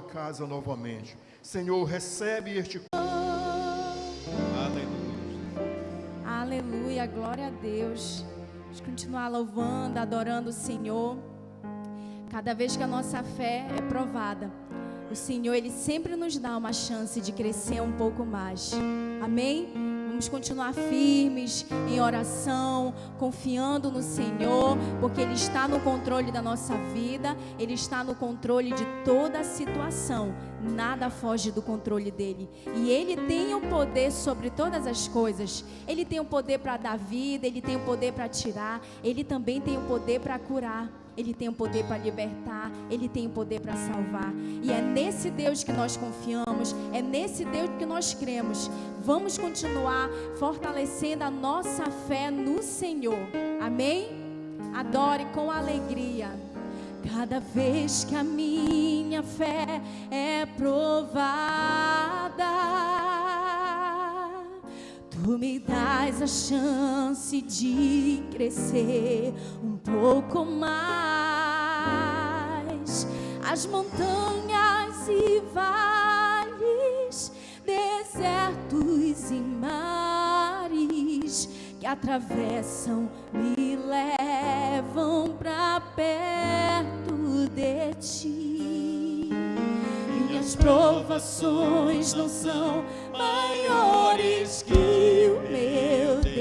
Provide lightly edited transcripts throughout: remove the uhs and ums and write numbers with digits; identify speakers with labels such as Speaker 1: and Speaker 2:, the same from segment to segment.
Speaker 1: casa novamente. Senhor, recebe este...
Speaker 2: Aleluia. Aleluia, glória a Deus. Vamos continuar louvando, adorando o Senhor. Cada vez que a nossa fé é provada, o Senhor, Ele sempre nos dá uma chance de crescer um pouco mais. Amém? Vamos continuar firmes em oração, confiando no Senhor, porque Ele está no controle da nossa vida, Ele está no controle de toda a situação. Nada foge do controle dEle. E Ele tem o poder sobre todas as coisas. Ele tem o poder para dar vida, Ele tem o poder para tirar, Ele também tem o poder para curar. Ele tem o poder para libertar, Ele tem o poder para salvar. E é nesse Deus que nós confiamos, é nesse Deus que nós cremos. Vamos continuar fortalecendo a nossa fé no Senhor. Amém? Adore com alegria. Cada vez que a minha fé é provada, Tu me dás a chance de crescer um pouco mais. As montanhas e vales, desertos e mares que atravessam me levam pra perto de Ti. Minhas provações não são maiores que o meu Deus.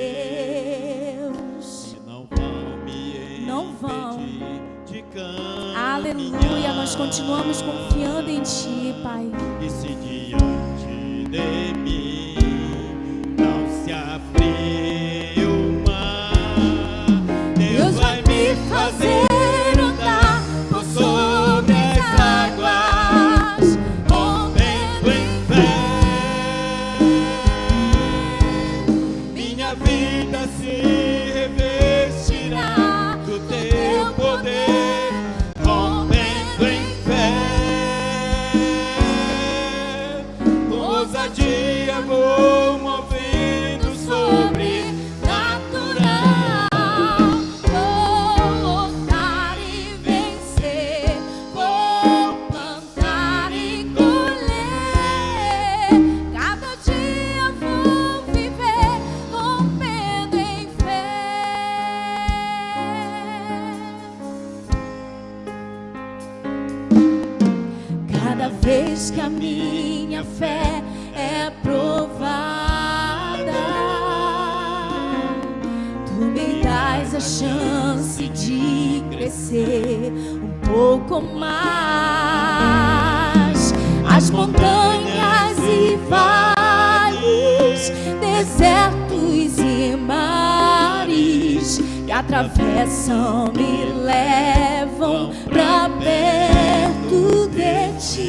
Speaker 2: Não vão
Speaker 3: de caminhar.
Speaker 2: Aleluia, nós continuamos confiando em Ti, Pai.
Speaker 3: E se diante de mim não se abrir o mar, Deus vai me fazer andar por sobre as águas, rompendo em fé. Minha vida se revestirá do Teu poder, rompendo em fé. Com ousadia vou movendo sobrenatural. Vou lutar e vencer, vou plantar e colher. Cada dia vou viver rompendo em fé. Cada vez que a minha fé é provada, Tu me dás a chance de crescer um pouco mais. As montanhas e vales, desertos e mares que atravessam me levam pra perto de Ti.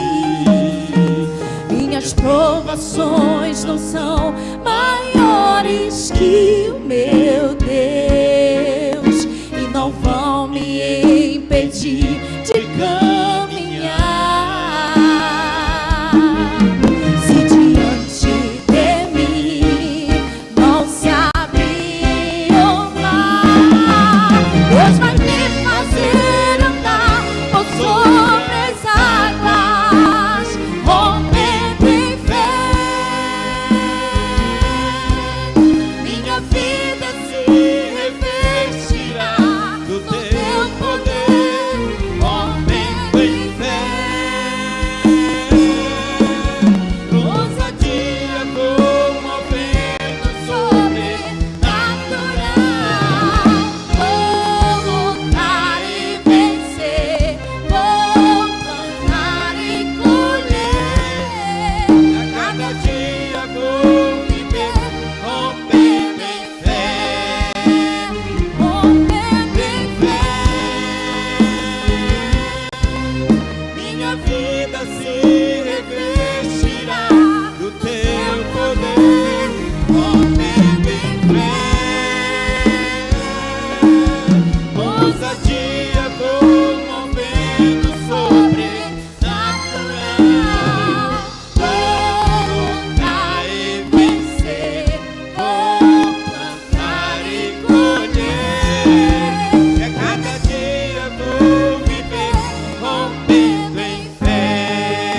Speaker 3: Minhas provações não são maiores que o meu Deus e não vão me impedir de caminhar. Se diante de mim não se abrir o mar, Deus vai me fazer andar por sobre as águas, rompendo em fé. Minha vida se revestirá do Teu poder, rompendo em fé. Com ousadia vou movendo sobrenatural. Vou lutar e vencer, vou plantar e colher. A cada dia vou viver rompendo em fé, rompendo em fé. Minha vida se revestirá do Teu poder, rompendo em fé. Ousadia vou movendo sobrenatural. Vou lutar e vencer, vou plantar e colher. E a cada dia vou viver rompendo em fé.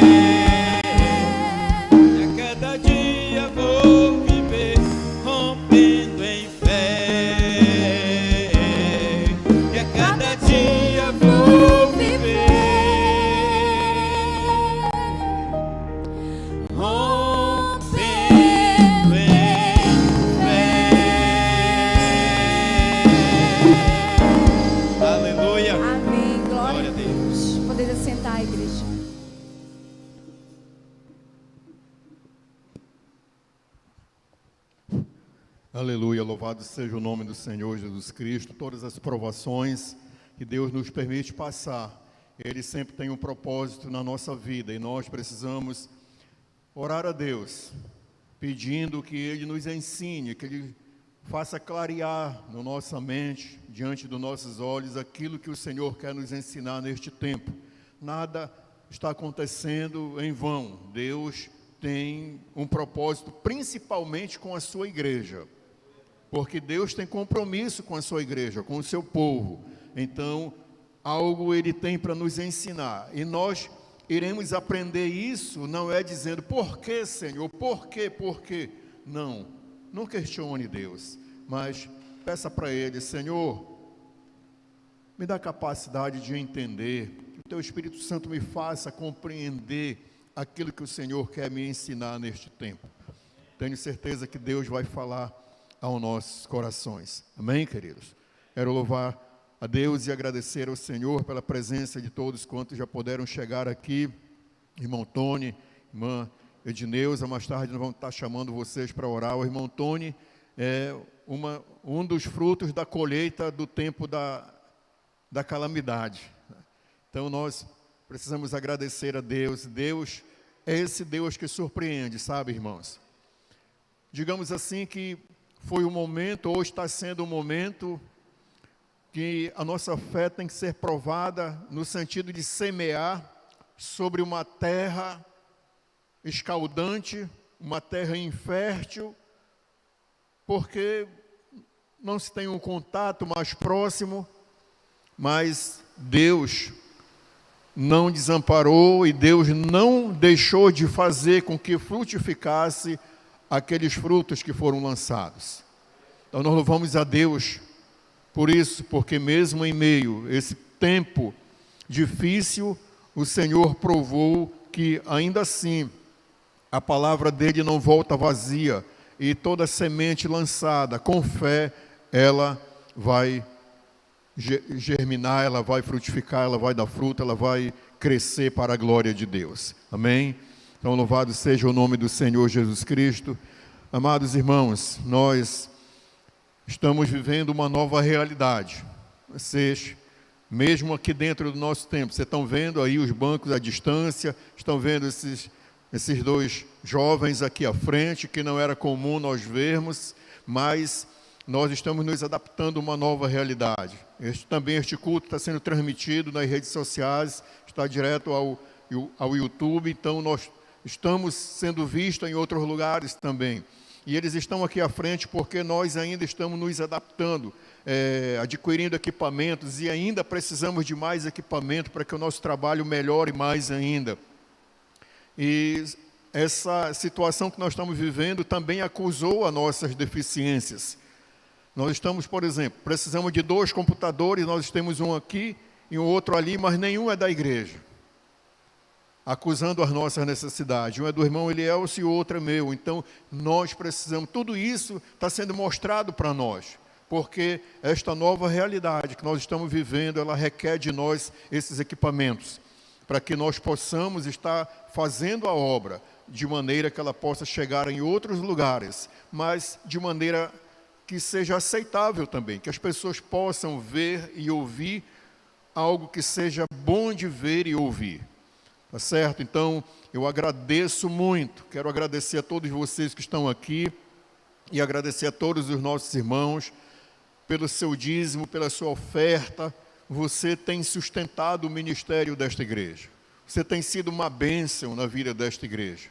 Speaker 1: Aleluia, louvado seja o nome do Senhor Jesus Cristo. Todas as provações que Deus nos permite passar, Ele sempre tem um propósito na nossa vida e nós precisamos orar a Deus, pedindo que Ele nos ensine, que Ele faça clarear na nossa mente, diante dos nossos olhos, aquilo que o Senhor quer nos ensinar neste tempo. Nada está acontecendo em vão. Deus tem um propósito, principalmente com a sua igreja, porque Deus tem compromisso com a sua igreja, com o seu povo. Então, algo Ele tem para nos ensinar, e nós iremos aprender isso, não é dizendo, por que, Senhor, por quê? Não questione Deus, mas peça para Ele, Senhor, me dá capacidade de entender, que o Teu Espírito Santo me faça compreender aquilo que o Senhor quer me ensinar neste tempo. Tenho certeza que Deus vai falar aos nossos corações. Amém, queridos? Quero louvar a Deus e agradecer ao Senhor pela presença de todos quantos já puderam chegar aqui. Irmão Tony, irmã Edneuza, mais tarde nós vamos estar chamando vocês para orar. O irmão Tony é um dos frutos da colheita do tempo da calamidade. Então nós precisamos agradecer a Deus. Deus é esse Deus que surpreende, sabe, irmãos? Digamos assim que foi um momento, ou está sendo um momento, que a nossa fé tem que ser provada no sentido de semear sobre uma terra escaldante, uma terra infértil, porque não se tem um contato mais próximo, mas Deus não desamparou e Deus não deixou de fazer com que frutificasse aqueles frutos que foram lançados. Então nós louvamos a Deus por isso, porque mesmo em meio a esse tempo difícil, o Senhor provou que ainda assim a palavra dele não volta vazia, e toda semente lançada com fé, ela vai germinar, ela vai frutificar, ela vai dar fruto, ela vai crescer para a glória de Deus. Amém? Então louvado seja o nome do Senhor Jesus Cristo. Amados irmãos, nós estamos vivendo uma nova realidade. Vocês, mesmo aqui dentro do nosso tempo, vocês estão vendo aí os bancos à distância, estão vendo esses dois jovens aqui à frente, que não era comum nós vermos, mas nós estamos nos adaptando a uma nova realidade. Este culto está sendo transmitido nas redes sociais, está direto ao YouTube, então nós estamos sendo vistos em outros lugares também. E eles estão aqui à frente porque nós ainda estamos nos adaptando, adquirindo equipamentos, e ainda precisamos de mais equipamento para que o nosso trabalho melhore mais ainda. E essa situação que nós estamos vivendo também acusou as nossas deficiências. Nós estamos, por exemplo, precisamos de 2 computadores, nós temos um aqui e um outro ali, mas nenhum é da igreja, acusando as nossas necessidades. Um é do irmão Elielcio e o outro é meu. Então, nós precisamos, tudo isso está sendo mostrado para nós, porque esta nova realidade que nós estamos vivendo, ela requer de nós esses equipamentos, para que nós possamos estar fazendo a obra, de maneira que ela possa chegar em outros lugares, mas de maneira que seja aceitável também, que as pessoas possam ver e ouvir algo que seja bom de ver e ouvir. Tá certo? Então, eu agradeço muito, quero agradecer a todos vocês que estão aqui e agradecer a todos os nossos irmãos pelo seu dízimo, pela sua oferta. Você tem sustentado o ministério desta igreja. Você tem sido uma bênção na vida desta igreja.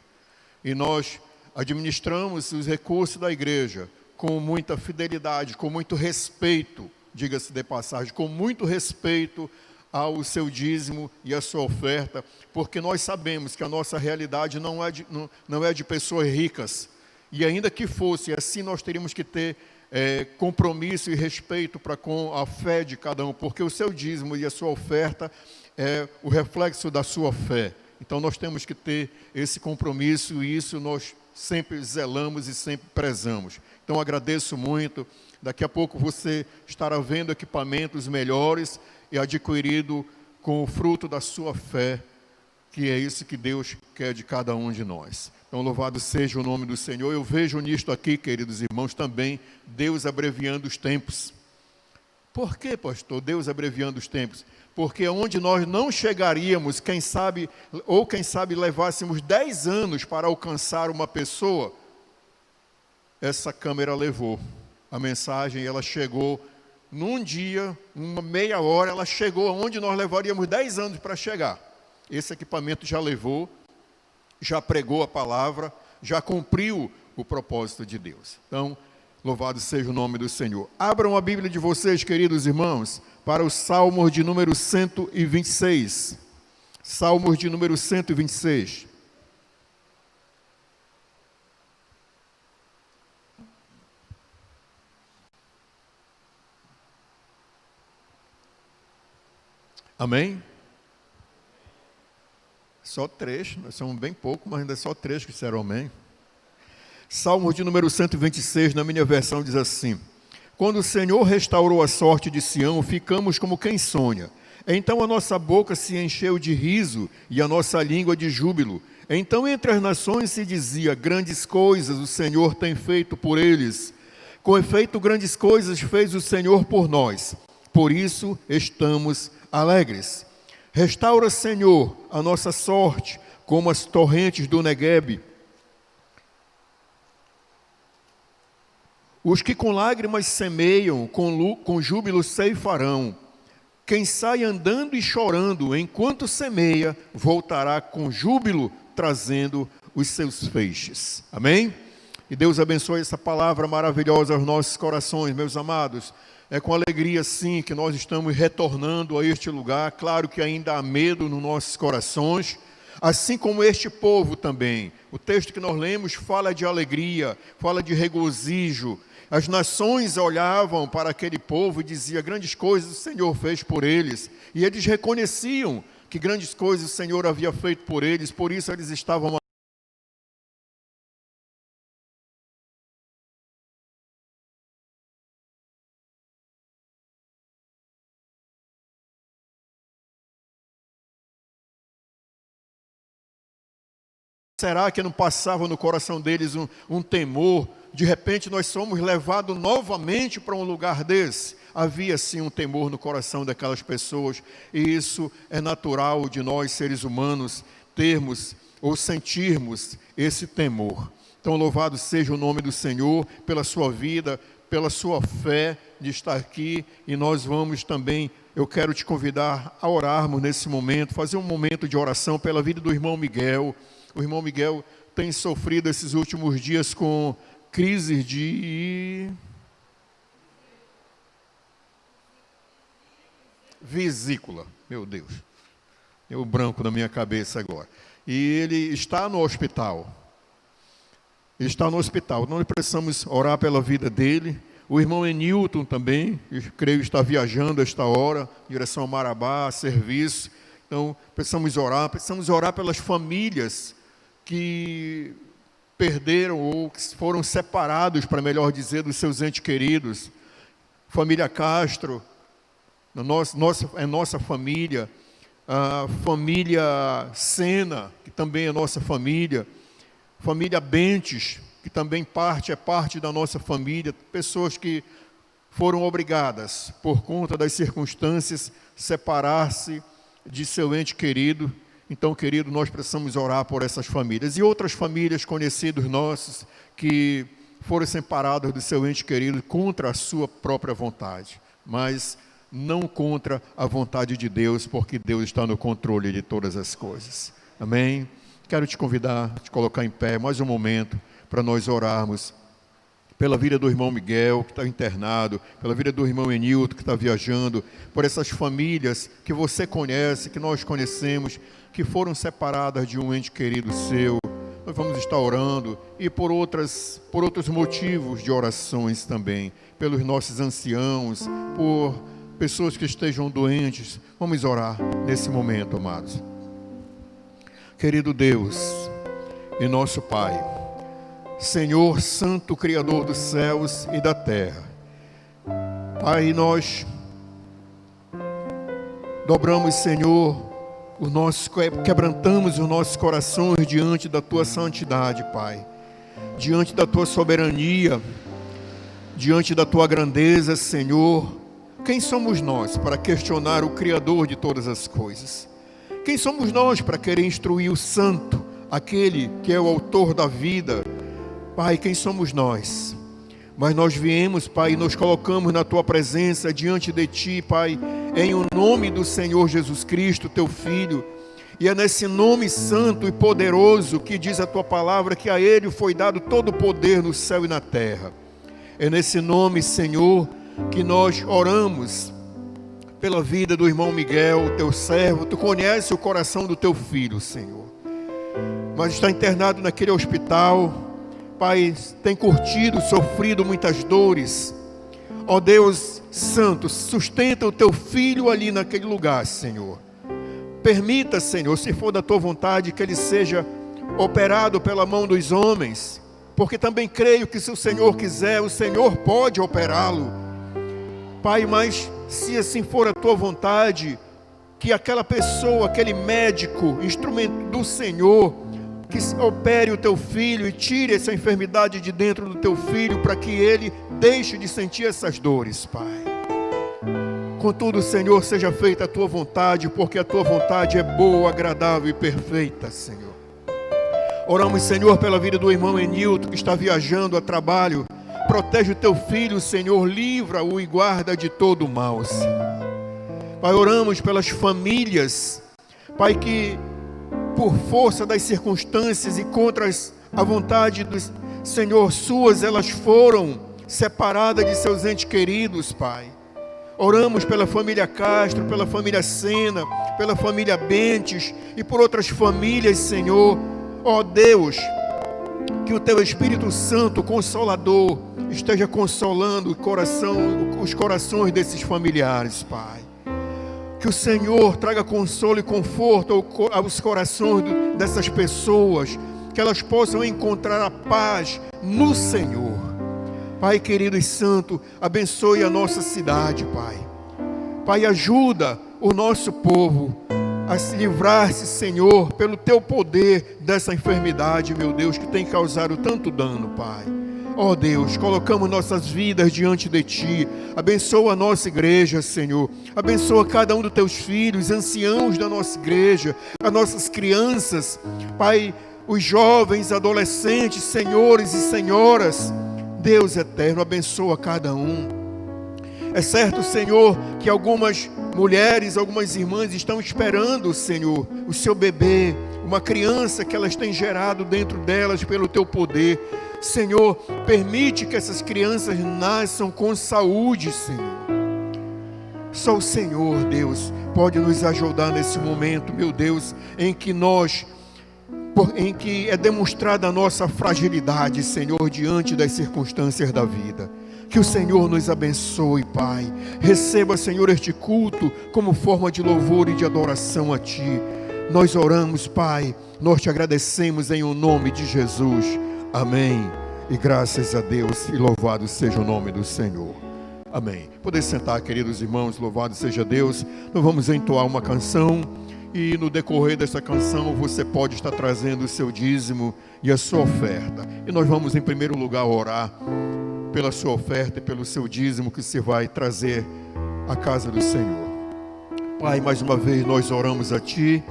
Speaker 1: E nós administramos os recursos da igreja com muita fidelidade, com muito respeito, diga-se de passagem, com muito respeito ao seu dízimo e à sua oferta, porque nós sabemos que a nossa realidade não é de pessoas ricas, e ainda que fosse assim, nós teríamos que ter compromisso e respeito para com a fé de cada um, porque o seu dízimo e a sua oferta é o reflexo da sua fé. Então nós temos que ter esse compromisso, e isso nós sempre zelamos e sempre prezamos. Então agradeço muito. Daqui a pouco você estará vendo equipamentos melhores e adquirido com o fruto da sua fé, que é isso que Deus quer de cada um de nós. Então, louvado seja o nome do Senhor. Eu vejo nisto aqui, queridos irmãos, também Deus abreviando os tempos. Por que, pastor, Deus abreviando os tempos? Porque onde nós não chegaríamos, quem sabe levássemos 10 anos para alcançar uma pessoa, essa câmera levou a mensagem, ela chegou num dia, uma meia hora, ela chegou onde nós levaríamos 10 anos para chegar. Esse equipamento já levou, já pregou a palavra, já cumpriu o propósito de Deus. Então, louvado seja o nome do Senhor. Abram a Bíblia de vocês, queridos irmãos, para o Salmos de número 126. Salmos de número 126. Amém? Só 3, nós somos bem pouco, mas ainda é só 3 que disseram amém. Salmo de número 126, na minha versão, diz assim: quando o Senhor restaurou a sorte de Sião, ficamos como quem sonha. Então a nossa boca se encheu de riso e a nossa língua de júbilo. Então entre as nações se dizia: grandes coisas o Senhor tem feito por eles. Com efeito, grandes coisas fez o Senhor por nós. Por isso estamos alegres. Restaura, Senhor, a nossa sorte, como as torrentes do Neguebe. Os que com lágrimas semeiam, com júbilo ceifarão. Quem sai andando e chorando, enquanto semeia, voltará com júbilo, trazendo os seus feixes. Amém? E Deus abençoe essa palavra maravilhosa aos nossos corações, meus amados. É com alegria, sim, que nós estamos retornando a este lugar. Claro que ainda há medo nos nossos corações, assim como este povo também. O texto que nós lemos fala de alegria, fala de regozijo. As nações olhavam para aquele povo e diziam: grandes coisas o Senhor fez por eles. E eles reconheciam que grandes coisas o Senhor havia feito por eles, por isso eles estavam Será que não passava no coração deles um temor? De repente nós somos levados novamente para um lugar desse. Havia sim um temor no coração daquelas pessoas, e isso é natural de nós, seres humanos, termos ou sentirmos esse temor. Então, louvado seja o nome do Senhor pela sua vida, pela sua fé de estar aqui, e nós vamos também, eu quero te convidar a orarmos nesse momento, fazer um momento de oração pela vida do irmão Miguel. O irmão Miguel tem sofrido esses últimos dias com crises de vesícula. Meu Deus, deu branco na minha cabeça agora. E ele está no hospital. Ele está no hospital. Nós precisamos orar pela vida dele. O irmão Enilton também, eu creio, está viajando a esta hora, em direção a Marabá, a serviço. Então, precisamos orar pelas famílias que perderam ou que foram separados, para melhor dizer, dos seus entes queridos. Família Castro, nossa família. A família Sena, que também é nossa família. Família Bentes, que também é parte da nossa família. Pessoas que foram obrigadas, por conta das circunstâncias, separar-se de seu ente querido. Então, querido, nós precisamos orar por essas famílias. E outras famílias, conhecidos nossos, que foram separados do seu ente querido contra a sua própria vontade. Mas não contra a vontade de Deus, porque Deus está no controle de todas as coisas. Amém? Quero te convidar, te colocar em pé mais um momento, para nós orarmos pela vida do irmão Miguel, que está internado, pela vida do irmão Enilton, que está viajando, por essas famílias que você conhece, que nós conhecemos, que foram separadas de um ente querido seu. Nós vamos estar orando, e por outros motivos de orações também, pelos nossos anciãos, por pessoas que estejam doentes. Vamos orar nesse momento, amados. Querido Deus e nosso Pai, Senhor Santo, Criador dos céus e da terra, Pai, nós dobramos, Senhor, quebrantamos os nossos corações diante da tua santidade, Pai, diante da tua soberania, diante da tua grandeza, Senhor. Quem somos nós para questionar o Criador de todas as coisas? Quem somos nós para querer instruir o Santo, aquele que é o autor da vida? Pai, quem somos nós? Mas nós viemos, Pai, e nos colocamos na tua presença, diante de ti, Pai, em o nome do Senhor Jesus Cristo, teu Filho. E é nesse nome santo e poderoso que diz a tua palavra que a ele foi dado todo o poder no céu e na terra. É nesse nome, Senhor, que nós oramos pela vida do irmão Miguel, teu servo. Tu conheces o coração do teu filho, Senhor, mas está internado naquele hospital. Pai, tem curtido, sofrido muitas dores. Ó Deus Santo, sustenta o teu filho ali naquele lugar, Senhor. Permita, Senhor, se for da tua vontade, que ele seja operado pela mão dos homens, porque também creio que se o Senhor quiser, o Senhor pode operá-lo. Pai, mas se assim for a tua vontade, que aquela pessoa, aquele médico, instrumento do Senhor, que opere o teu filho e tire essa enfermidade de dentro do teu filho, para que ele deixe de sentir essas dores, Pai. Contudo, Senhor, seja feita a tua vontade, porque a tua vontade é boa, agradável e perfeita, Senhor. Oramos, Senhor, pela vida do irmão Enilton, que está viajando a trabalho. Protege o teu filho, Senhor, livra-o e guarda de todo o mal, Senhor. Pai, oramos pelas famílias, Pai, que por força das circunstâncias e contra a vontade do Senhor suas, elas foram separadas de seus entes queridos, Pai. Oramos pela família Castro, pela família Sena, pela família Bentes e por outras famílias, Senhor. Ó Deus, que o teu Espírito Santo Consolador esteja consolando os corações desses familiares, Pai. Que o Senhor traga consolo e conforto aos corações dessas pessoas, que elas possam encontrar a paz no Senhor. Pai querido e santo, abençoe a nossa cidade, Pai. Pai, ajuda o nosso povo a se livrar-se, Senhor, pelo teu poder dessa enfermidade, meu Deus, que tem causado tanto dano, Pai. Ó Deus, colocamos nossas vidas diante de Ti. Abençoa a nossa igreja, Senhor. Abençoa cada um dos Teus filhos, anciãos da nossa igreja, as nossas crianças, Pai, os jovens, adolescentes, senhores e senhoras. Deus eterno, abençoa cada um. É certo, Senhor, que algumas mulheres, algumas irmãs estão esperando, Senhor, o seu bebê, uma criança que elas têm gerado dentro delas pelo Teu poder. Senhor, permite que essas crianças nasçam com saúde, Senhor. Só o Senhor, Deus, pode nos ajudar nesse momento, meu Deus, em que é demonstrada a nossa fragilidade, Senhor, diante das circunstâncias da vida. Que o Senhor nos abençoe, Pai. Receba, Senhor, este culto como forma de louvor e de adoração a Ti. Nós oramos, Pai, nós Te agradecemos em o nome de Jesus. Amém. E graças a Deus, e louvado seja o nome do Senhor. Amém. Poder sentar, queridos irmãos, louvado seja Deus. Nós vamos entoar uma canção, e no decorrer dessa canção você pode estar trazendo o seu dízimo e a sua oferta. E nós vamos em primeiro lugar orar pela sua oferta e pelo seu dízimo que você vai trazer à casa do Senhor. Pai, mais uma vez nós oramos a Ti.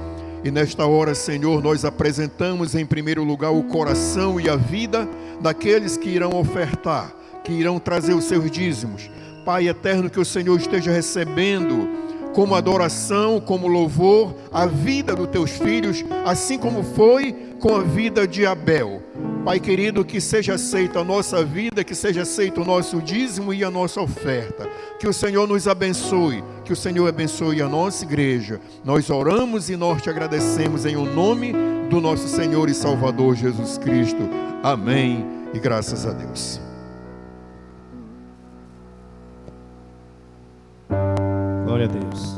Speaker 1: E nesta hora, Senhor, nós apresentamos em primeiro lugar o coração e a vida daqueles que irão ofertar, que irão trazer os seus dízimos. Pai eterno, que o Senhor esteja recebendo como adoração, como louvor, a vida dos Teus filhos, assim como foi com a vida de Abel. Pai querido, que seja aceita a nossa vida, que seja aceito o nosso dízimo e a nossa oferta. Que o Senhor nos abençoe, que o Senhor abençoe a nossa igreja. Nós oramos e nós Te agradecemos em o nome do nosso Senhor e Salvador Jesus Cristo. Amém e graças a Deus.
Speaker 4: Glória a Deus.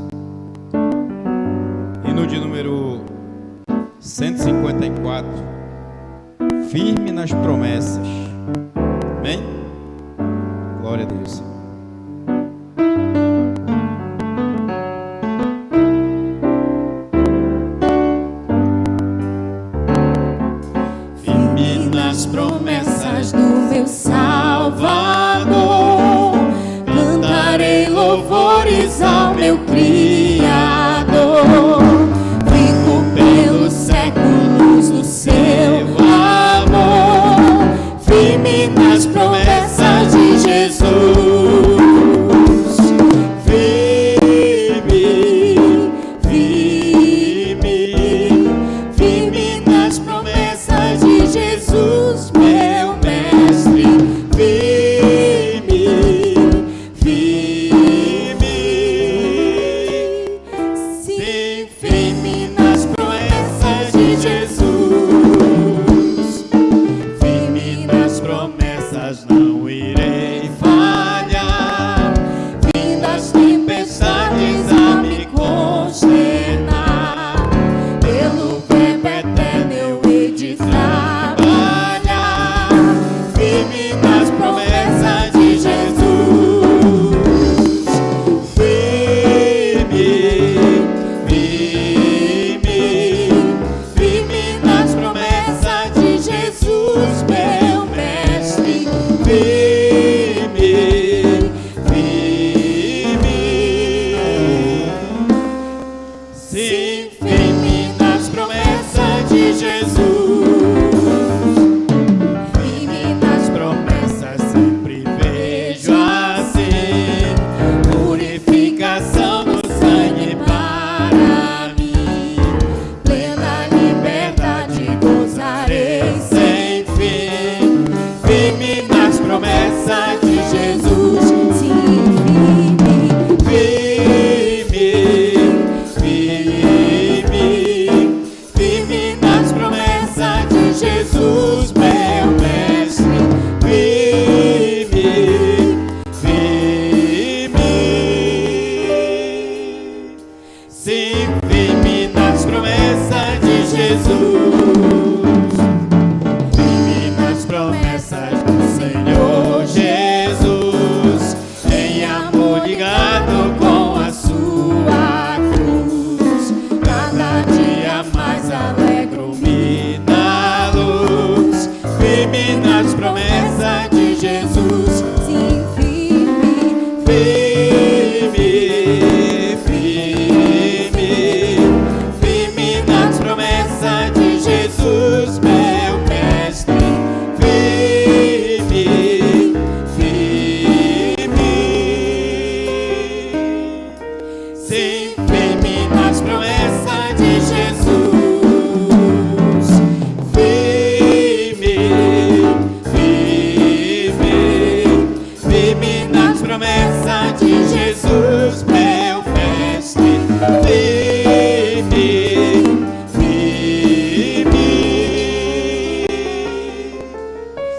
Speaker 4: Hino de número 154. Firme nas promessas. Amém? Glória a Deus.
Speaker 3: nas promessas do meu Salvador. Cantarei louvores ao meu Criador. Fico pelos séculos no seu amor, firme nas promessas de Jesus. Firme nas promessas de Jesus, meu mestre. Sim, firme nas promessas de Jesus. Firme nas promessas, não irei falhar. Fim das tempestades a me consternar, pelo verbo eterno eu hei de trabalhar. Firme nas promessas de Jesus. Firme nas promessas de Jesus, meu mestre. Sim, firme nas promessas de Jesus. Firme nas promessas, sempre vejo assim purificação do sangue para mim. Plena liberdade gozarei sem fim. Firme nas promessas de Jesus. Sim, firme nas promessas de Jesus, meu mestre. Sim, firme nas promessas de Jesus. Firme nas promessas do Senhor Jesus, em amor ligado com a sua cruz. Cada dia mais alegro-me na luz. Firme nas promessas de Jesus. Sim, firme nas promessas de Jesus, meu mestre. Sim, firme nas promessas de Jesus. Firme nas promessas de Jesus, meu mestre.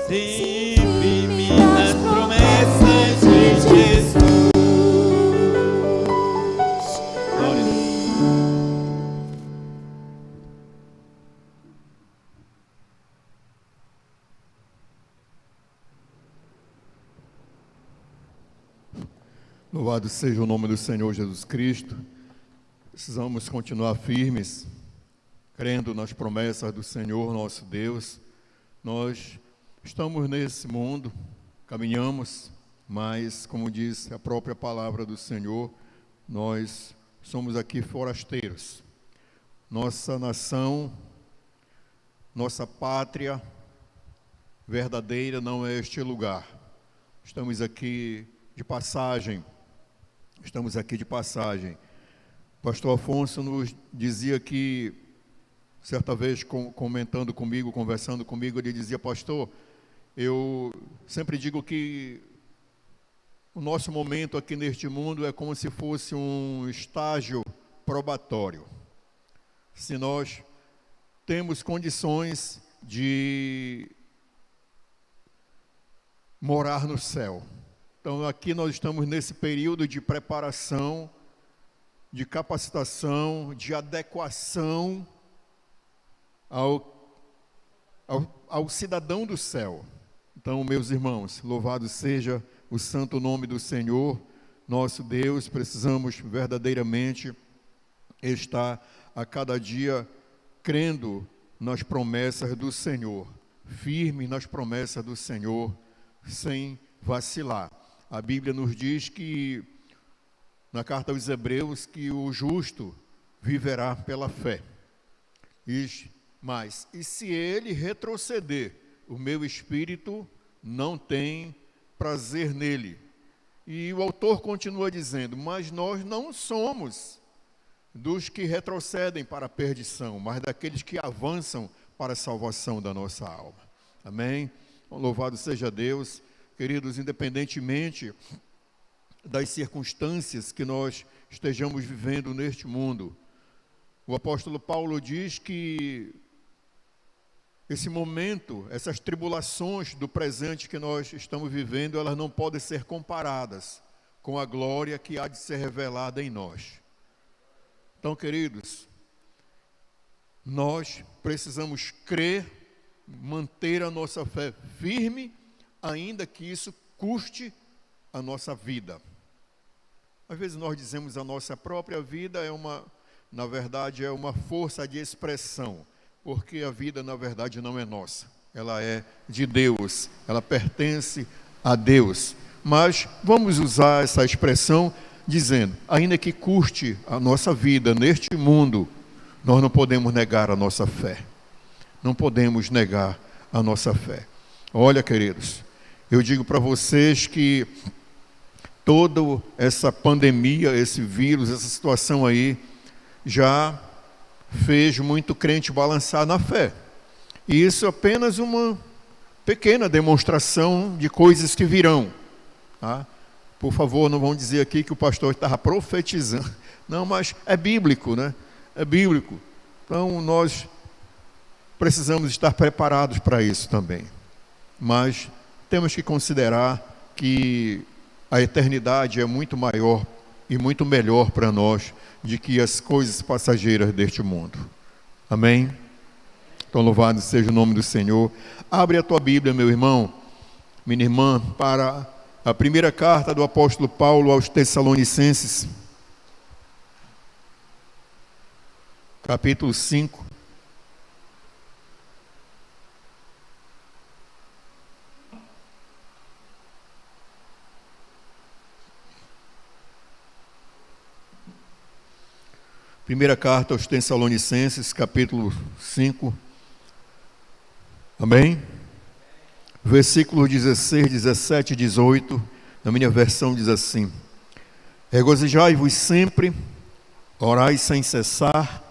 Speaker 3: Sim, firme nas promessas de Jesus. Glória a Deus.
Speaker 1: Louvado seja o nome do Senhor Jesus Cristo. Precisamos continuar firmes, crendo nas promessas do Senhor nosso Deus. Nós estamos nesse mundo, caminhamos, mas, como diz a própria palavra do Senhor, nós somos aqui forasteiros. Nossa nação, nossa pátria verdadeira não é este lugar. Estamos aqui de passagem. Pastor Afonso nos dizia que, certa vez, comentando comigo, conversando comigo, ele dizia: pastor, eu sempre digo que o nosso momento aqui neste mundo é como se fosse um estágio probatório. Se nós temos condições de morar no céu. Então, aqui nós estamos nesse período de preparação, de capacitação, de adequação ao cidadão do céu. Então, meus irmãos, louvado seja o santo nome do Senhor, nosso Deus. Precisamos verdadeiramente estar a cada dia crendo nas promessas do Senhor, firmes nas promessas do Senhor, sem vacilar. A Bíblia nos diz que, na carta aos Hebreus, que o justo viverá pela fé. Mas, e se ele retroceder, o meu espírito não tem prazer nele. E o autor continua dizendo, mas nós não somos dos que retrocedem para a perdição, mas daqueles que avançam para a salvação da nossa alma. Amém? Louvado seja Deus. Queridos, independentemente das circunstâncias que nós estejamos vivendo neste mundo, o apóstolo Paulo diz que esse momento, essas tribulações do presente que nós estamos vivendo, elas não podem ser comparadas com a glória que há de ser revelada em nós. Então, queridos, nós precisamos crer, manter a nossa fé firme, ainda que isso custe a nossa vida. Às vezes nós dizemos a nossa própria vida na verdade é uma força de expressão, porque a vida na verdade não é nossa, ela é de Deus, ela pertence a Deus. Mas vamos usar essa expressão dizendo, ainda que custe a nossa vida neste mundo, nós não podemos negar a nossa fé. Não podemos negar a nossa fé. Olha, queridos, eu digo para vocês que toda essa pandemia, esse vírus, essa situação aí, já fez muito crente balançar na fé. E isso é apenas uma pequena demonstração de coisas que virão. Tá? Por favor, não vão dizer aqui que o pastor estava profetizando. Não, mas é bíblico, né? É bíblico. Então, nós precisamos estar preparados para isso também. Mas temos que considerar que a eternidade é muito maior e muito melhor para nós do que as coisas passageiras deste mundo. Amém? Então, louvado seja o nome do Senhor. Abre a tua Bíblia, meu irmão, minha irmã, para a primeira carta do apóstolo Paulo aos Tessalonicenses, capítulo 5. Primeira carta aos Tessalonicenses, capítulo 5. Amém? Versículos 16, 17 e 18, na minha versão diz assim: regozijai-vos sempre, orai sem cessar,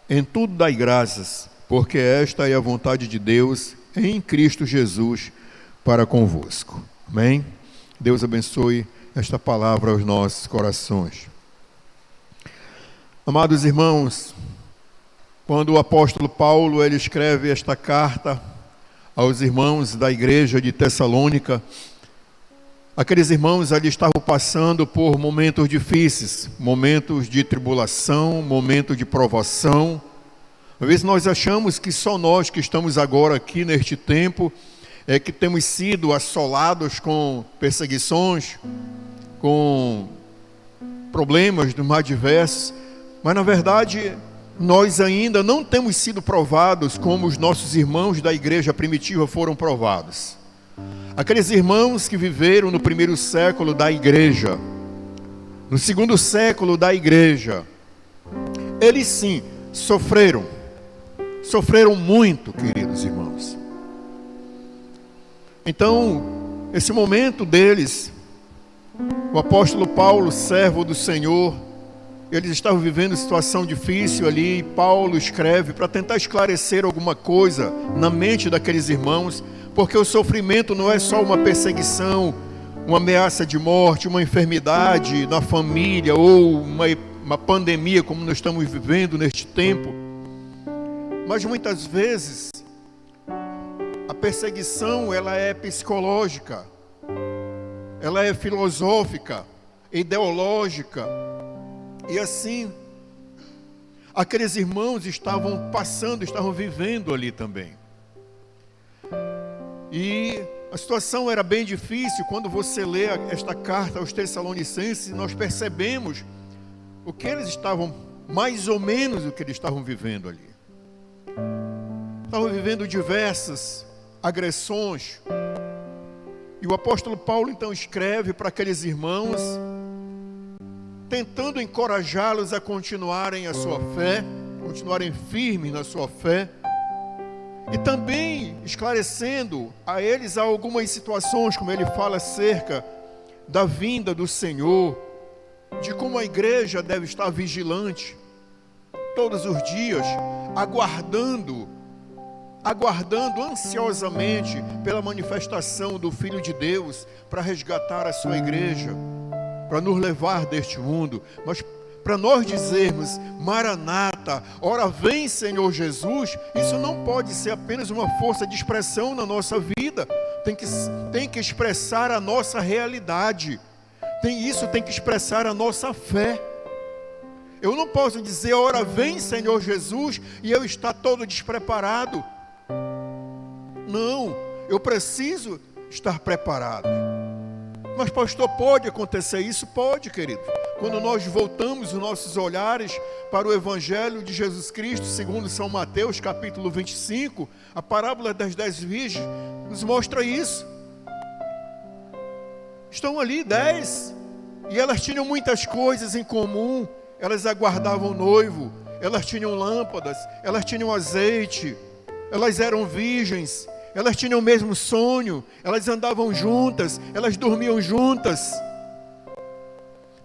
Speaker 1: em tudo dai graças, porque esta é a vontade de Deus em Cristo Jesus para convosco. Amém? Deus abençoe esta palavra aos nossos corações. Amados irmãos, quando o apóstolo Paulo ele escreve esta carta aos irmãos da igreja de Tessalônica, aqueles irmãos ali estavam passando por momentos difíceis, momentos de tribulação, momentos de provação. Às vezes nós achamos que só nós que estamos agora aqui neste tempo é que temos sido assolados com perseguições, com problemas dos mais diversos. Mas, na verdade, nós ainda não temos sido provados como os nossos irmãos da igreja primitiva foram provados. Aqueles irmãos que viveram no primeiro século da igreja, no segundo século da igreja, eles sim sofreram muito, queridos irmãos. Então, esse momento deles, o apóstolo Paulo, servo do Senhor, eles estavam vivendo situação difícil ali, e Paulo escreve para tentar esclarecer alguma coisa na mente daqueles irmãos, porque o sofrimento não é só uma perseguição, uma ameaça de morte, uma enfermidade na família, ou uma pandemia como nós estamos vivendo neste tempo, mas muitas vezes a perseguição ela é psicológica, ela é filosófica, ideológica. E assim, aqueles irmãos estavam vivendo ali também. E a situação era bem difícil. Quando você lê esta carta aos Tessalonicenses, nós percebemos o que eles estavam, mais ou menos o que eles estavam vivendo ali. Estavam vivendo diversas agressões. E o apóstolo Paulo então escreve para aqueles irmãos, tentando encorajá-los a continuarem a sua fé, continuarem firmes na sua fé, e também esclarecendo a eles algumas situações, como ele fala acerca da vinda do Senhor, de como a igreja deve estar vigilante todos os dias, aguardando ansiosamente pela manifestação do Filho de Deus para resgatar a sua igreja, para nos levar deste mundo. Mas para nós dizermos Maranata, ora vem Senhor Jesus, isso não pode ser apenas uma força de expressão na nossa vida, tem que expressar a nossa realidade, isso tem que expressar a nossa fé. Eu não posso dizer ora vem Senhor Jesus e eu estar todo despreparado. Não, eu preciso estar preparado. Mas pastor, pode acontecer isso? Pode, querido. Quando nós voltamos os nossos olhares para o Evangelho de Jesus Cristo, segundo São Mateus, capítulo 25, a parábola das 10 virgens nos mostra isso. Estão ali 10, e elas tinham muitas coisas em comum. Elas aguardavam o noivo, elas tinham lâmpadas, elas tinham azeite, elas eram virgens, elas tinham o mesmo sonho, elas andavam juntas, elas dormiam juntas.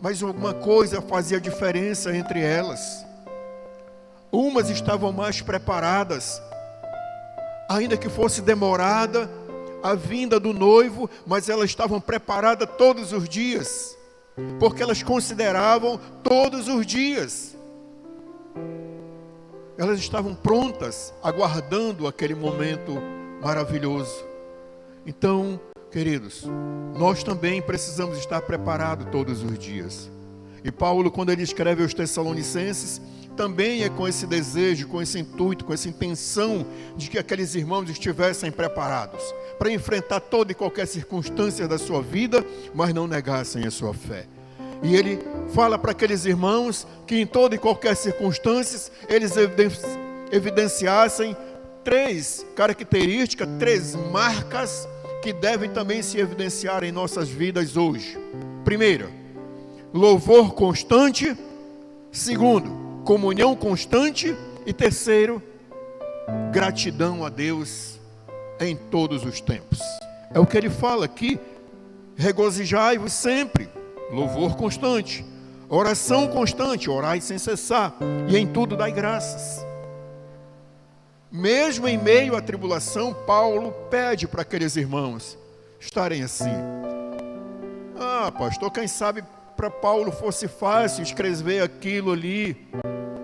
Speaker 1: Mas alguma coisa fazia diferença entre elas. Umas estavam mais preparadas, ainda que fosse demorada a vinda do noivo, mas elas estavam preparadas todos os dias, porque elas consideravam todos os dias. Elas estavam prontas, aguardando aquele momento maravilhoso. Então, queridos, nós também precisamos estar preparados todos os dias. E Paulo, quando ele escreve aos Tessalonicenses, também é com esse desejo, com esse intuito, com essa intenção de que aqueles irmãos estivessem preparados para enfrentar toda e qualquer circunstância da sua vida, mas não negassem a sua fé. E ele fala para aqueles irmãos que em toda e qualquer circunstância eles evidenciassem 3 características, 3 marcas que devem também se evidenciar em nossas vidas hoje. Primeira, louvor constante. Segundo, comunhão constante. E terceiro, gratidão a Deus em todos os tempos. É o que ele fala aqui: regozijai-vos sempre, louvor constante, oração constante, orai sem cessar, e em tudo dai graças. Mesmo em meio à tribulação, Paulo pede para aqueles irmãos estarem assim. Pastor, quem sabe para Paulo fosse fácil escrever aquilo ali.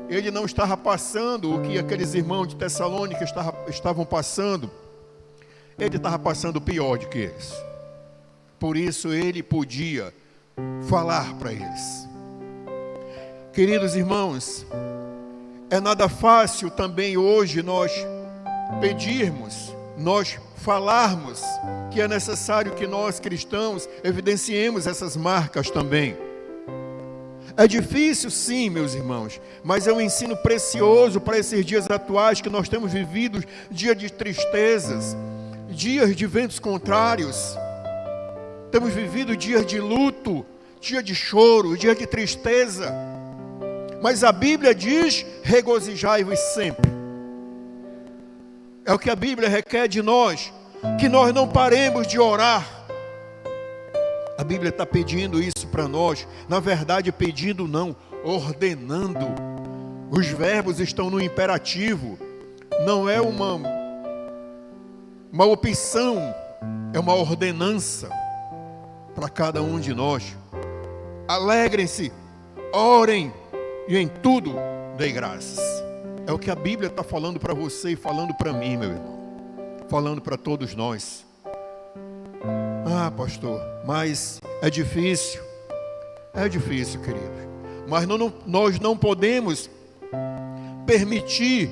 Speaker 1: Ele não estava passando o que aqueles irmãos de Tessalônica estavam passando. Ele estava passando pior do que eles. Por isso ele podia falar para eles. Queridos irmãos, é nada fácil também hoje nós pedirmos, nós falarmos que é necessário que nós cristãos evidenciemos essas marcas também. É difícil sim, meus irmãos, mas é um ensino precioso para esses dias atuais que nós temos vivido, dias de tristezas, dias de ventos contrários. Temos vivido dias de luto, dia de choro, dia de tristeza. Mas a Bíblia diz: regozijai-vos sempre. É o que a Bíblia requer de nós, que nós não paremos de orar. A Bíblia está pedindo isso para nós. Na verdade, pedindo não, ordenando. Os verbos estão no imperativo. Não é uma opção, é uma ordenança para cada um de nós. Alegrem-se, orem, e em tudo dei graças. É o que a Bíblia está falando para você e falando para mim, meu irmão. Falando para todos nós. Pastor, mas é difícil. É difícil, querido. Mas nós não podemos permitir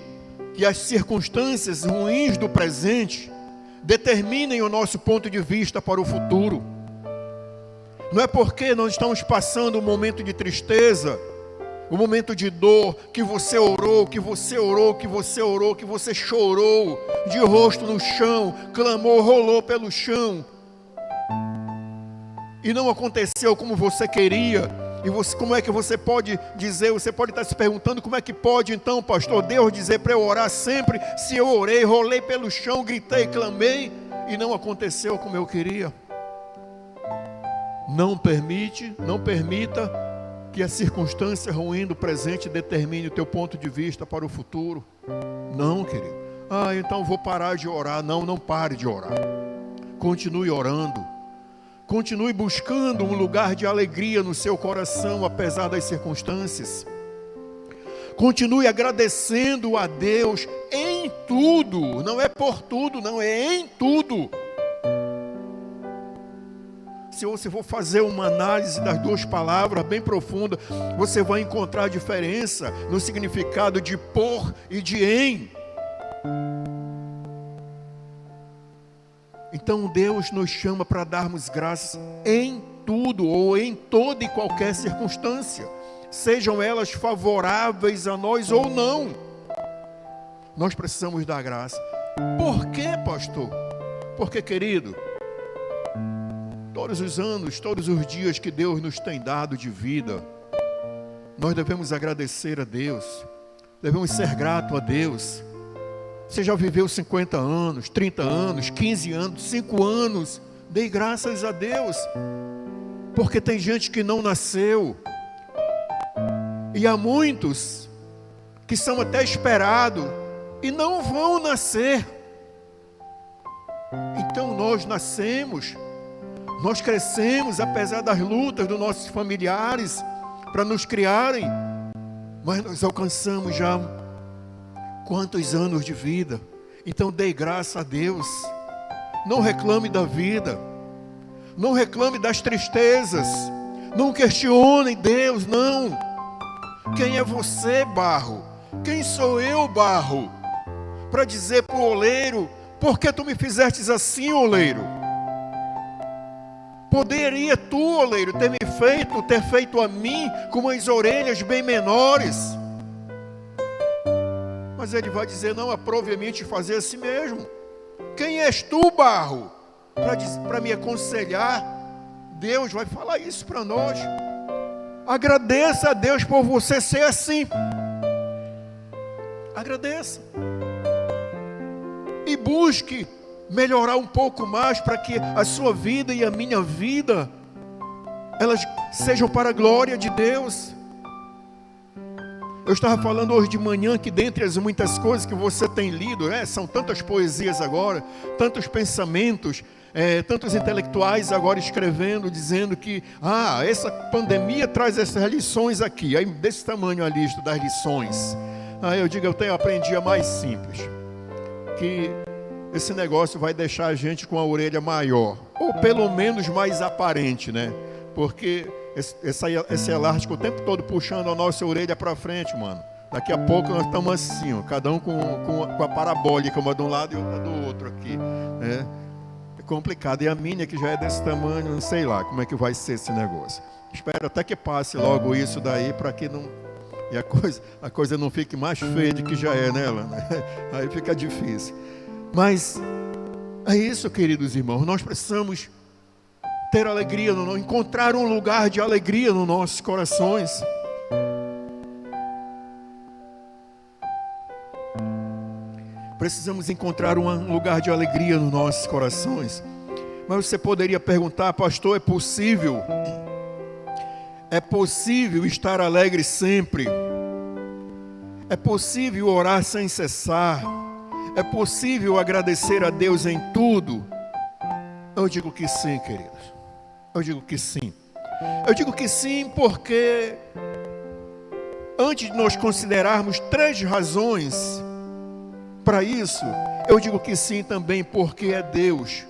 Speaker 1: que as circunstâncias ruins do presente determinem o nosso ponto de vista para o futuro. Não é porque nós estamos passando um momento de tristeza, o momento de dor, que você orou, que você orou, que você orou, que você chorou, de rosto no chão, clamou, rolou pelo chão, e não aconteceu como você queria. E você, como é que você pode dizer, você pode estar se perguntando, como é que pode então, pastor, Deus dizer para eu orar sempre, se eu orei, rolei pelo chão, gritei, clamei, e não aconteceu como eu queria? Não permita que a circunstância ruim do presente determine o teu ponto de vista para o futuro. Não, querido. Então vou parar de orar. Não pare de orar. Continue orando. Continue buscando um lugar de alegria no seu coração, apesar das circunstâncias. Continue agradecendo a Deus em tudo. Não é por tudo, não, é em tudo. Se você for fazer uma análise das duas palavras bem profunda, você vai encontrar a diferença no significado de por e de em. Então Deus nos chama para darmos graças em tudo ou em toda e qualquer circunstância, sejam elas favoráveis a nós ou não. Nós precisamos dar graça. Por quê, pastor? Porque, querido, todos os anos, todos os dias que Deus nos tem dado de vida, nós devemos agradecer a Deus, devemos ser gratos a Deus. Você já viveu 50 anos, 30 anos, 15 anos, 5 anos, dê graças a Deus, porque tem gente que não nasceu, e há muitos que são até esperados e não vão nascer. Então nós nascemos, nós crescemos apesar das lutas dos nossos familiares para nos criarem, mas nós alcançamos já quantos anos de vida. Então dê graça a Deus. Não reclame da vida, não reclame das tristezas, não questione Deus, não. Quem é você, barro? Quem sou eu, barro, para dizer para o oleiro, por que tu me fizestes assim, oleiro? Poderia tu, oleiro, ter feito a mim com as orelhas bem menores. Mas ele vai dizer, não, aprove a mim te fazer assim mesmo. Quem és tu, barro, para me aconselhar? Deus vai falar isso para nós. Agradeça a Deus por você ser assim. Agradeça. E busque melhorar um pouco mais para que a sua vida e a minha vida, elas sejam para a glória de Deus. Eu estava falando hoje de manhã que dentre as muitas coisas que você tem lido, são tantas poesias agora, tantos pensamentos, tantos intelectuais agora escrevendo, dizendo que essa pandemia traz essas lições aqui, aí desse tamanho a lista das lições. Eu digo, eu aprendi a mais simples, que esse negócio vai deixar a gente com a orelha maior, ou pelo menos mais aparente, né? Porque esse elástico o tempo todo puxando a nossa orelha para frente, mano. Daqui a pouco nós estamos assim, cada um com a parabólica, uma de um lado e outra do outro aqui, né? É complicado. E a minha, que já é desse tamanho, não sei lá como é que vai ser esse negócio. Espero até que passe logo isso daí, para que não... E a coisa não fique mais feia do que já é, né, Lana? Aí fica difícil. Mas é isso, queridos irmãos, nós precisamos ter alegria, encontrar um lugar de alegria nos nossos corações. Precisamos encontrar um lugar de alegria nos nossos corações. Mas você poderia perguntar, pastor, é possível estar alegre sempre? É possível orar sem cessar? É possível agradecer a Deus em tudo? Eu digo que sim, queridos. Eu digo que sim. Eu digo que sim porque antes de nós considerarmos 3 razões para isso, eu digo que sim também porque é Deus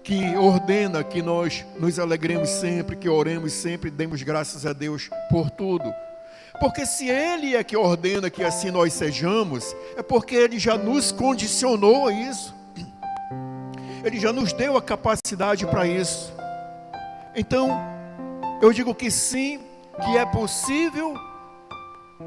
Speaker 1: que ordena que nós nos alegremos sempre, que oremos sempre, demos graças a Deus por tudo. Porque se Ele é que ordena que assim nós sejamos, é porque Ele já nos condicionou a isso. Ele já nos deu a capacidade para isso. Então, eu digo que sim, que é possível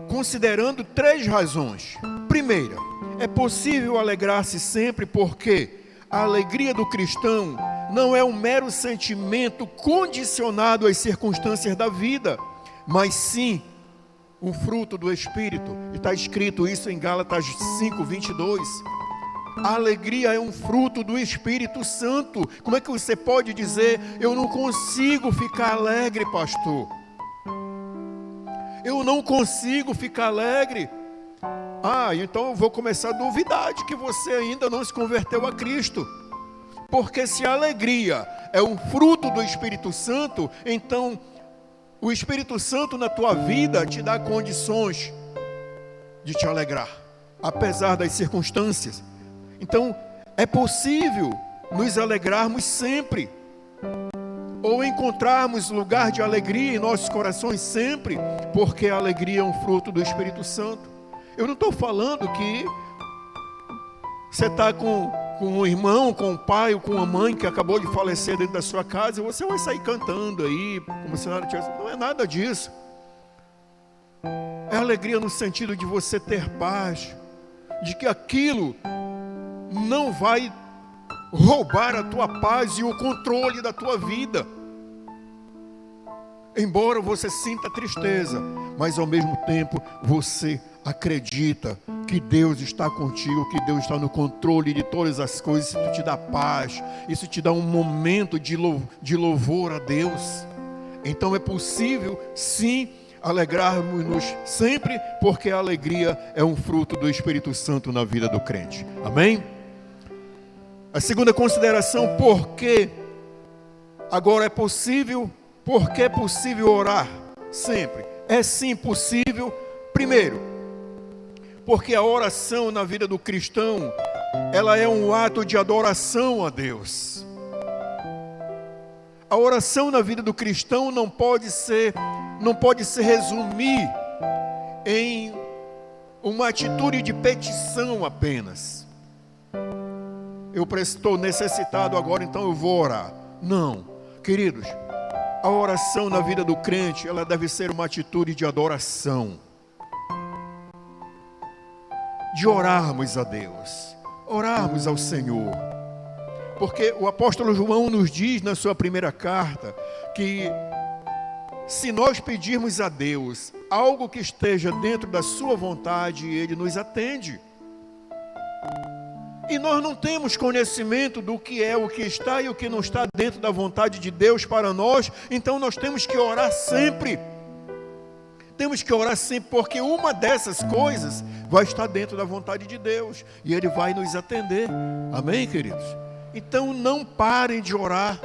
Speaker 1: considerando 3 razões. Primeira, é possível alegrar-se sempre porque a alegria do cristão não é um mero sentimento condicionado às circunstâncias da vida, mas sim um fruto do Espírito. E está escrito isso em Gálatas 5:22. A alegria é um fruto do Espírito Santo. Como é que você pode dizer: eu não consigo ficar alegre, pastor? Eu não consigo ficar alegre. Então eu vou começar a duvidar de que você ainda não se converteu a Cristo. Porque se a alegria é um fruto do Espírito Santo, então o Espírito Santo na tua vida te dá condições de te alegrar, apesar das circunstâncias. Então é possível nos alegrarmos sempre, ou encontrarmos lugar de alegria em nossos corações sempre, porque a alegria é um fruto do Espírito Santo. Eu não estou falando que você está com um irmão, com um pai ou com uma mãe que acabou de falecer dentro da sua casa e você vai sair cantando aí, como se nada tivesse. Não é nada disso. É alegria no sentido de você ter paz, de que aquilo não vai roubar a tua paz e o controle da tua vida. Embora você sinta tristeza, mas ao mesmo tempo você acredita que Deus está contigo, que Deus está no controle de todas as coisas. Isso te dá paz, isso te dá um momento de louvor a Deus. Então é possível sim alegrarmos-nos sempre, porque a alegria é um fruto do Espírito Santo na vida do crente. Amém? A segunda consideração: por que agora é possível? Por que é possível orar sempre? É sim possível. Primeiro, porque a oração na vida do cristão, ela é um ato de adoração a Deus. A oração na vida do cristão não pode se resumir em uma atitude de petição apenas. Eu estou necessitado agora, então eu vou orar. Não, queridos, a oração na vida do crente, ela deve ser uma atitude de adoração. De orarmos a Deus, orarmos ao Senhor. Porque o apóstolo João nos diz na sua primeira carta que se nós pedirmos a Deus algo que esteja dentro da sua vontade, Ele nos atende. E nós não temos conhecimento do que é o que está e o que não está dentro da vontade de Deus para nós, então nós temos que orar sempre. Temos que orar sempre, porque uma dessas coisas vai estar dentro da vontade de Deus e Ele vai nos atender. Amém, queridos? Então não parem de orar.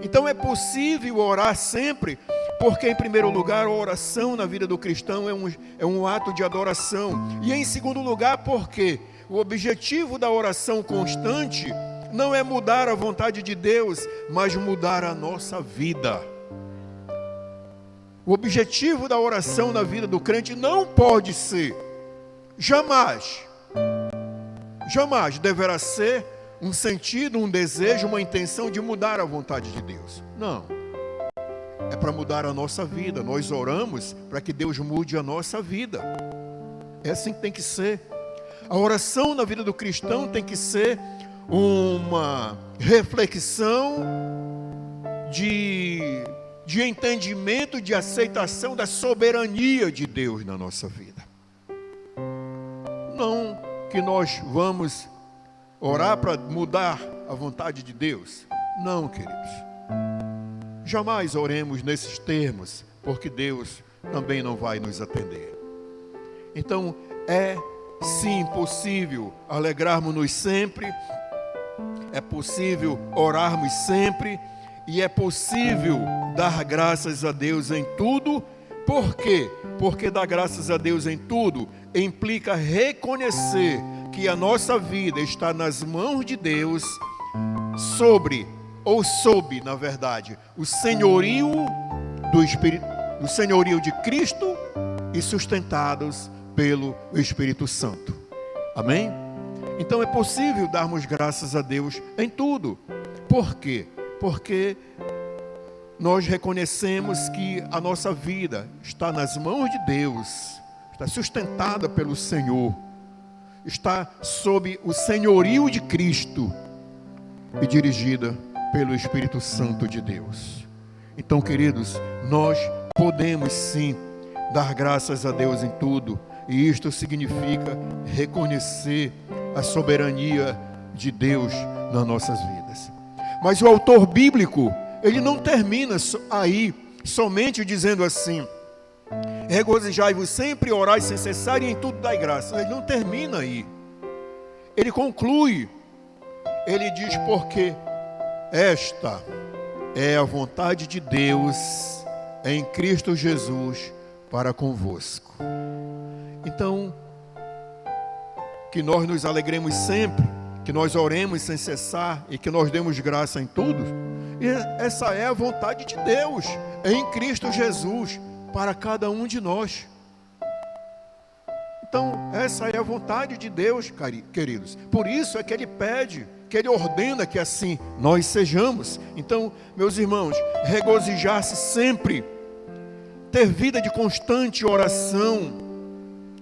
Speaker 1: Então é possível orar sempre, porque em primeiro lugar a oração na vida do cristão é um ato de adoração. E em segundo lugar, porque o objetivo da oração constante não é mudar a vontade de Deus, mas mudar a nossa vida. O objetivo da oração na vida do crente não pode ser, jamais deverá ser um sentido, um desejo, uma intenção de mudar a vontade de Deus. Não. É para mudar a nossa vida. Nós oramos para que Deus mude a nossa vida. É assim que tem que ser. A oração na vida do cristão tem que ser uma reflexão de entendimento, de aceitação da soberania de Deus na nossa vida. Não que nós vamos orar para mudar a vontade de Deus. Não, queridos. Jamais oremos nesses termos, porque Deus também não vai nos atender. Então, é sim possível alegrarmos-nos sempre, é possível orarmos sempre, e é possível dar graças a Deus em tudo. Por quê? Porque dar graças a Deus em tudo implica reconhecer que a nossa vida está nas mãos de Deus, sob, na verdade, o senhorio do Espírito, o senhorio de Cristo, e sustentados pelo Espírito Santo. Amém? Então é possível darmos graças a Deus em tudo. Por quê? Porque nós reconhecemos que a nossa vida está nas mãos de Deus, está sustentada pelo Senhor, está sob o senhorio de Cristo e dirigida pelo Espírito Santo de Deus. Então, queridos, nós podemos sim dar graças a Deus em tudo, e isto significa reconhecer a soberania de Deus nas nossas vidas. Mas o autor bíblico, ele não termina aí somente dizendo assim: regozijai-vos sempre, orai sem cessar e em tudo dai graça. Ele não termina aí. Ele conclui. Ele diz: porque esta é a vontade de Deus em Cristo Jesus para convosco. Então, que nós nos alegremos sempre, que nós oremos sem cessar e que nós demos graça em tudo. E essa é a vontade de Deus em Cristo Jesus para cada um de nós. Então, essa é a vontade de Deus, queridos. Por isso é que Ele pede, que Ele ordena que assim nós sejamos. Então, meus irmãos, regozijar-se sempre, ter vida de constante oração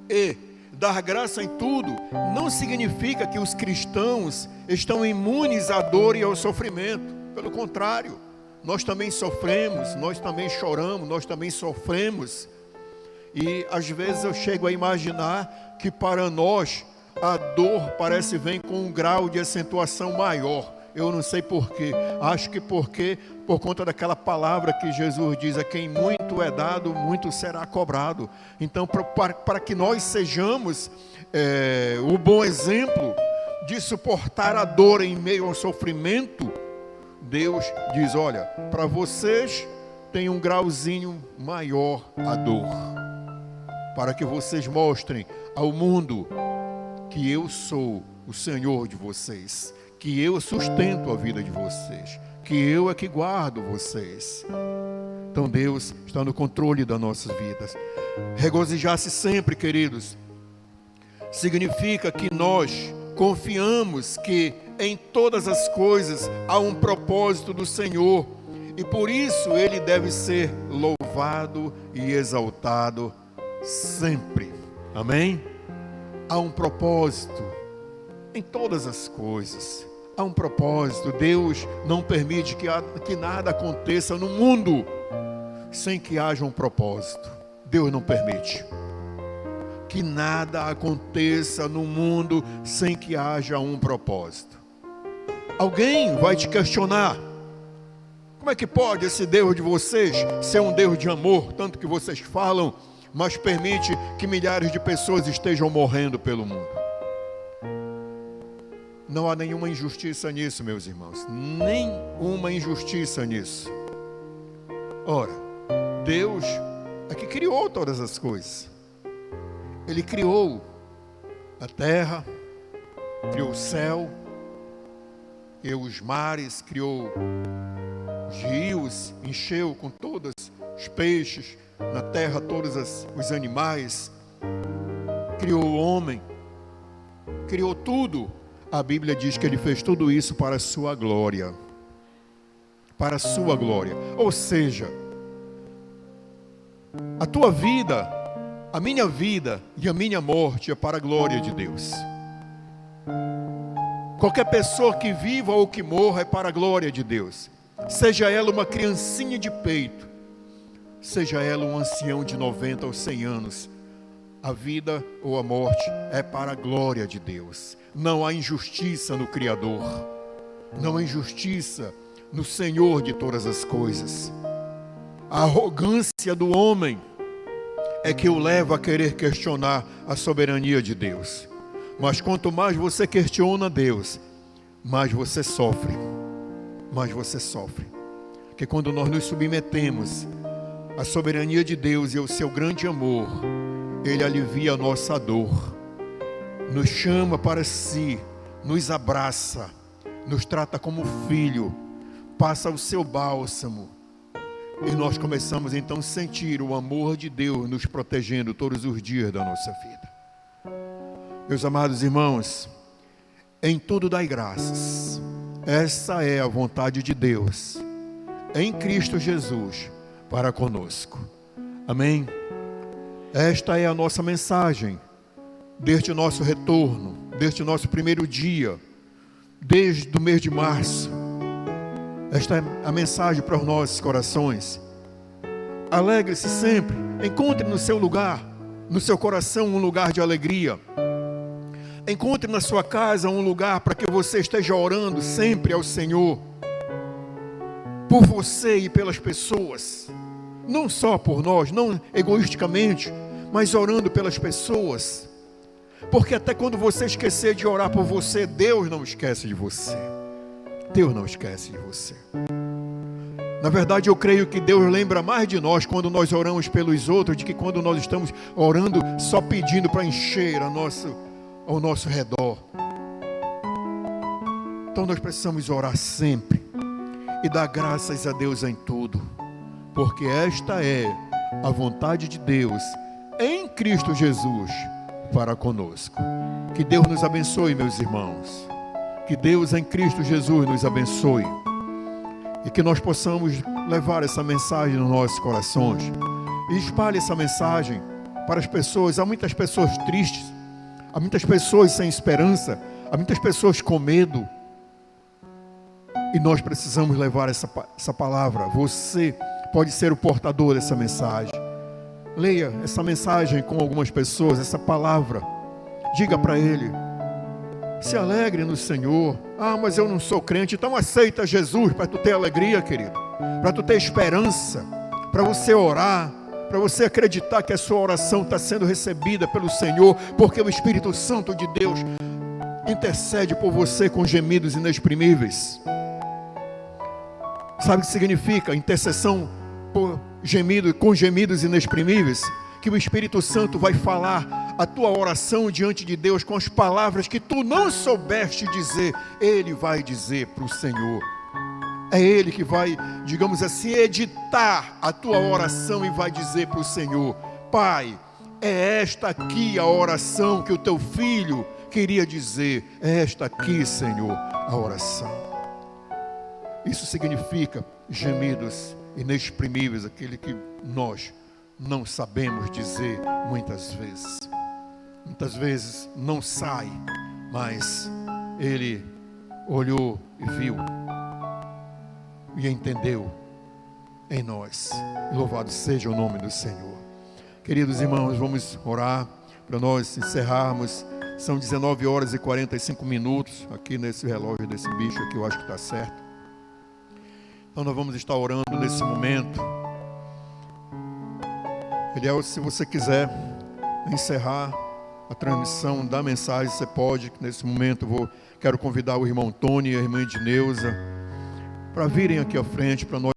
Speaker 1: e dar graça em tudo, não significa que os cristãos estão imunes à dor e ao sofrimento. Pelo contrário, nós também sofremos, nós também choramos, nós também sofremos. E às vezes eu chego a imaginar que para nós a dor parece vir com um grau de acentuação maior. Eu não sei porquê, acho que por conta daquela palavra que Jesus diz: a quem muito é dado, muito será cobrado. Então, para que nós sejamos o bom exemplo de suportar a dor em meio ao sofrimento, Deus diz: olha, para vocês tem um grauzinho maior a dor, para que vocês mostrem ao mundo que eu sou o Senhor de vocês, que eu sustento a vida de vocês, que eu é que guardo vocês. Então Deus está no controle das nossas vidas. Regozijar-se sempre, queridos, significa que nós confiamos que em todas as coisas há um propósito do Senhor, e por isso Ele deve ser louvado e exaltado sempre. Amém? Há um propósito em todas as coisas. Há um propósito. Deus não permite que nada aconteça no mundo sem que haja um propósito. Deus não permite que nada aconteça no mundo sem que haja um propósito. Alguém vai te questionar: como é que pode esse Deus de vocês ser um Deus de amor, tanto que vocês falam, mas permite que milhares de pessoas estejam morrendo pelo mundo? Não há nenhuma injustiça nisso, meus irmãos. Nenhuma injustiça nisso. Ora, Deus é que criou todas as coisas. Ele criou a terra, criou o céu, criou os mares, criou os rios, encheu com todos os peixes, na terra todos os animais, criou o homem, criou tudo. A Bíblia diz que Ele fez tudo isso para a sua glória. Para a sua glória. Ou seja, a tua vida, a minha vida e a minha morte é para a glória de Deus. Qualquer pessoa que viva ou que morra é para a glória de Deus. Seja ela uma criancinha de peito, seja ela um ancião de 90 ou 100 anos, a vida ou a morte é para a glória de Deus. Não há injustiça no Criador, não há injustiça no Senhor de todas as coisas. A arrogância do homem é que o leva a querer questionar a soberania de Deus. Mas quanto mais você questiona Deus, mais você sofre. Mais você sofre. Porque quando nós nos submetemos à soberania de Deus e ao seu grande amor, Ele alivia a nossa dor, nos chama para si, nos abraça, nos trata como filho, passa o seu bálsamo, e nós começamos então a sentir o amor de Deus nos protegendo todos os dias da nossa vida. Meus amados irmãos, em tudo dai graças. Essa é a vontade de Deus em Cristo Jesus para conosco. Amém? Esta é a nossa mensagem desde o nosso retorno, desde o nosso primeiro dia, desde o mês de março. Esta é a mensagem para os nossos corações. Alegre-se sempre, encontre no seu lugar, no seu coração, um lugar de alegria. Encontre na sua casa um lugar para que você esteja orando sempre ao Senhor, por você e pelas pessoas, não só por nós, não egoisticamente, mas orando pelas pessoas, porque até quando você esquecer de orar por você, Deus não esquece de você. Deus não esquece de você. Na verdade, eu creio que Deus lembra mais de nós quando nós oramos pelos outros, do que quando nós estamos orando só pedindo para encher ao nosso redor. Então nós precisamos orar sempre e dar graças a Deus em tudo, porque esta é a vontade de Deus em Cristo Jesus para conosco. Que Deus nos abençoe, meus irmãos. Que Deus em Cristo Jesus nos abençoe. E que nós possamos levar essa mensagem nos nossos corações. E espalhe essa mensagem para as pessoas. Há muitas pessoas tristes. Há muitas pessoas sem esperança. Há muitas pessoas com medo. E nós precisamos levar essa palavra. Você pode ser o portador dessa mensagem. Leia essa mensagem com algumas pessoas, essa palavra. Diga para ele: se alegre no Senhor. Ah, mas eu não sou crente. Então aceita Jesus para tu ter alegria, querido. Para tu ter esperança. Para você orar. Para você acreditar que a sua oração está sendo recebida pelo Senhor. Porque o Espírito Santo de Deus intercede por você com gemidos inexprimíveis. Sabe o que significa intercessão por gemido, com gemidos inexprimíveis? Que o Espírito Santo vai falar a tua oração diante de Deus com as palavras que tu não soubeste dizer. Ele vai dizer para o Senhor. É Ele que vai, digamos assim, editar a tua oração e vai dizer para o Senhor: Pai, é esta aqui a oração que o teu filho queria dizer. É esta aqui, Senhor, a oração. Isso significa gemidos inexprimíveis, aquele que nós não sabemos dizer muitas vezes. Muitas vezes não sai, mas ele olhou e viu e entendeu em nós. Louvado seja o nome do Senhor. Queridos irmãos, vamos orar para nós encerrarmos. São 19 horas e 45 minutos aqui nesse relógio desse bicho aqui, eu acho que está certo. Então nós vamos estar orando nesse momento. Eliel, se você quiser encerrar a transmissão da mensagem, você pode. Nesse momento quero convidar o irmão Tony e a irmã Edneuza para virem aqui à frente para nós